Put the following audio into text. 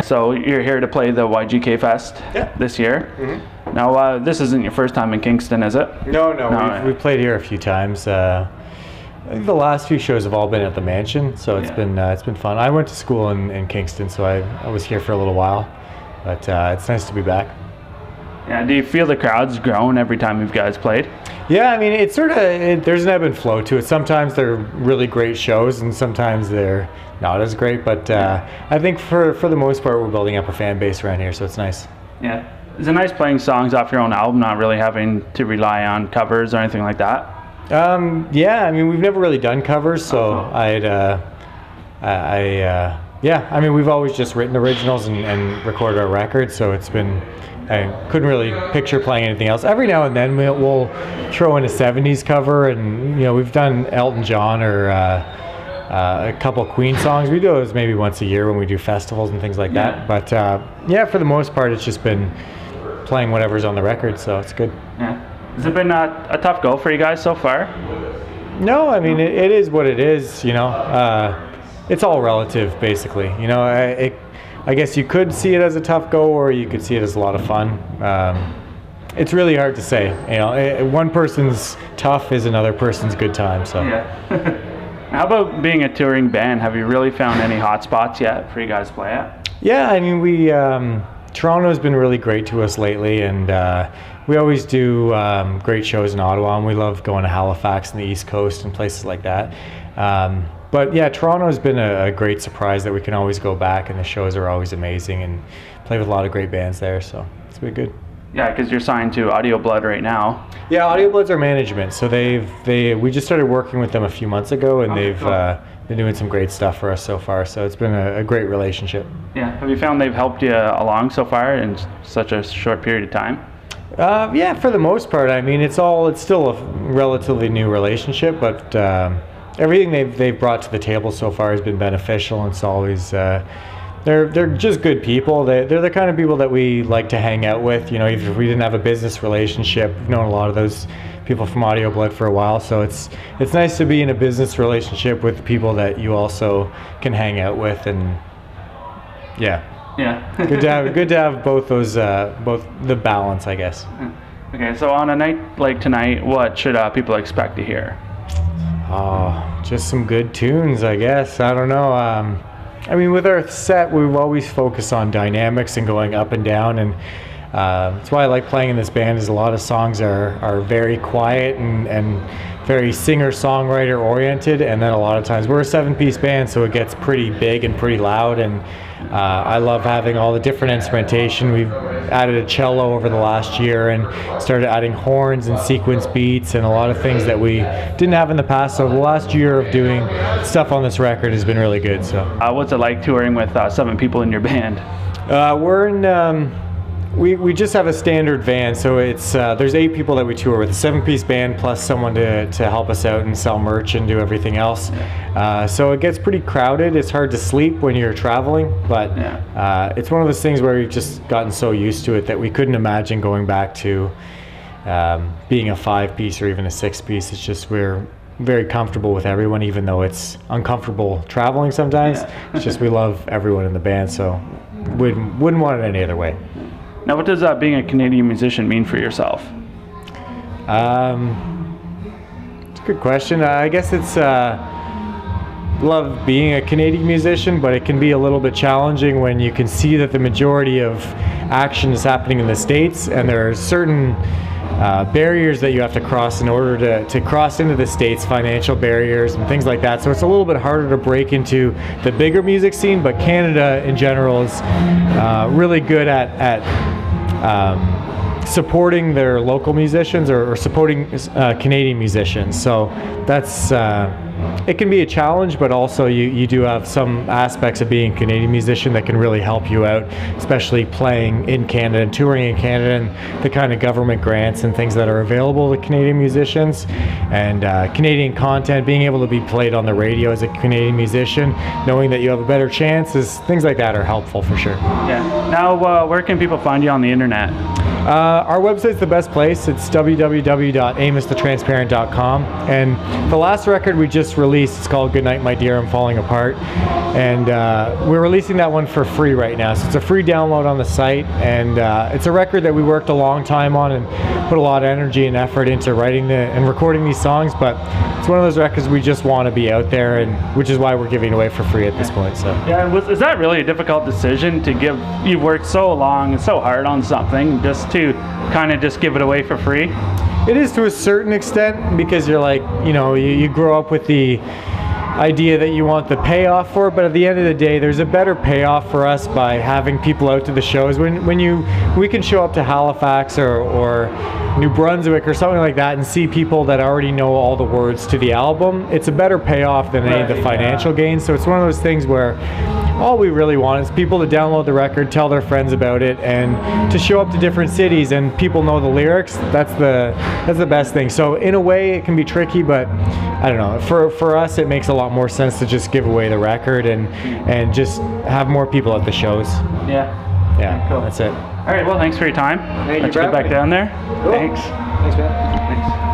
So you're here to play the YGK Fest this year. Mm-hmm. Now, this isn't your first time in Kingston, is it? No. We've played here a few times. I think the last few shows have all been at the Mansion, so it's been fun. I went to school in Kingston, so I was here for a little while, but it's nice to be back. Yeah. Do you feel the crowd's grown every time you guys played? Yeah, I mean, it's sort of there's an ebb and flow to it. Sometimes they're really great shows, and sometimes they're not as great. But I think for the most part, we're building up a fan base around here, so it's nice. Yeah, is it nice playing songs off your own album, not really having to rely on covers or anything like that? Yeah, I mean, we've never really done covers, so yeah, I mean, we've always just written originals and recorded our records, so it's been. I couldn't really picture playing anything else. Every now and then we'll throw in a 70s cover, and we've done Elton John or a couple Queen songs. We do those maybe once a year when we do festivals and things like that. But yeah, for the most part, it's just been playing whatever's on the record, so it's good. Yeah. Has it been a tough go for you guys so far? No, I mean, it is what it is, It's all relative, basically. I guess you could see it as a tough go, or you could see it as a lot of fun. It's really hard to say. One person's tough is another person's good time. So. Yeah. How about being a touring band? Have you really found any hot spots yet for you guys to play at? Yeah, I mean, Toronto's been really great to us lately, and we always do great shows in Ottawa, and we love going to Halifax and the East Coast and places like that. But yeah, Toronto's been a great surprise that we can always go back, and the shows are always amazing, and play with a lot of great bands there, so it's been good. Yeah, because you're signed to Audio Blood right now. Yeah, Audio Blood's our management, so we just started working with them a few months ago, and they've been doing some great stuff for us so far, so it's been a great relationship. Yeah, have you found they've helped you along so far in such a short period of time? Yeah, for the most part. I mean, it's still a relatively new relationship, but everything they've brought to the table so far has been beneficial, and it's always they're just good people. They're the kind of people that we like to hang out with. Even if we didn't have a business relationship, we've known a lot of those people from Audio Blood for a while. So it's nice to be in a business relationship with people that you also can hang out with, and yeah. good to have both those both the balance, I guess. Okay, so on a night like tonight, what should people expect to hear? Just some good tunes, I guess. I don't know. I mean, with our set, we've always focused on dynamics and going up and down, and that's why I like playing in this band. Is a lot of songs are very quiet and very singer-songwriter oriented, and then a lot of times we're a 7-piece band, so it gets pretty big and pretty loud, and I love having all the different instrumentation. We've added a cello over the last year and started adding horns and sequence beats and a lot of things that we didn't have in the past. So the last year of doing stuff on this record has been really good. So what's it like touring with 7 people in your band? We're in we just have a standard van, so it's there's 8 people that we tour with, a 7-piece band plus someone to help us out and sell merch and do everything else. So it gets pretty crowded. It's hard to sleep when you're traveling, but it's one of those things where we've just gotten so used to it that we couldn't imagine going back to being a 5-piece or even a 6-piece. It's just we're very comfortable with everyone, even though it's uncomfortable traveling sometimes. It's just we love everyone in the band, so wouldn't want it any other way. Now, what does being a Canadian musician mean for yourself? It's a good question. I guess it's love being a Canadian musician, but it can be a little bit challenging when you can see that the majority of action is happening in the States, and there are certain barriers that you have to cross in order to cross into the States, financial barriers and things like that. So it's a little bit harder to break into the bigger music scene, but Canada in general is really good at supporting their local musicians or supporting Canadian musicians. So that's it can be a challenge, but also you do have some aspects of being a Canadian musician that can really help you out, especially playing in Canada and touring in Canada and the kind of government grants and things that are available to Canadian musicians, and Canadian content, being able to be played on the radio as a Canadian musician, knowing that you have a better chance, things like that are helpful for sure. Yeah. Now, where can people find you on the internet? Our website's the best place. It's www.amosthetransparent.com. And the last record we just released is called Goodnight My Dear, I'm Falling Apart. And we're releasing that one for free right now. So it's a free download on the site. And it's a record that we worked a long time on and put a lot of energy and effort into writing and recording these songs. But it's one of those records we just want to be out there, and which is why we're giving it away for free at this point. So yeah, is that really a difficult decision to give? You've worked so long and so hard on something just to kind of just give it away for free? It is to a certain extent, because you're like, you grow up with the idea that you want the payoff for it, but at the end of the day, there's a better payoff for us by having people out to the shows. When we can show up to Halifax or New Brunswick or something like that and see people that already know all the words to the album, it's a better payoff than any of the financial gains. So it's one of those things where all we really want is people to download the record, tell their friends about it, and to show up to different cities and people know the lyrics. That's the best thing. So in a way it can be tricky, but I don't know, for us it makes a lot more sense to just give away the record and just have more people at the shows. Yeah, cool. That's it. All right, well, thanks for your time. Hey, let's get back down there. Cool. Thanks, man. Thanks.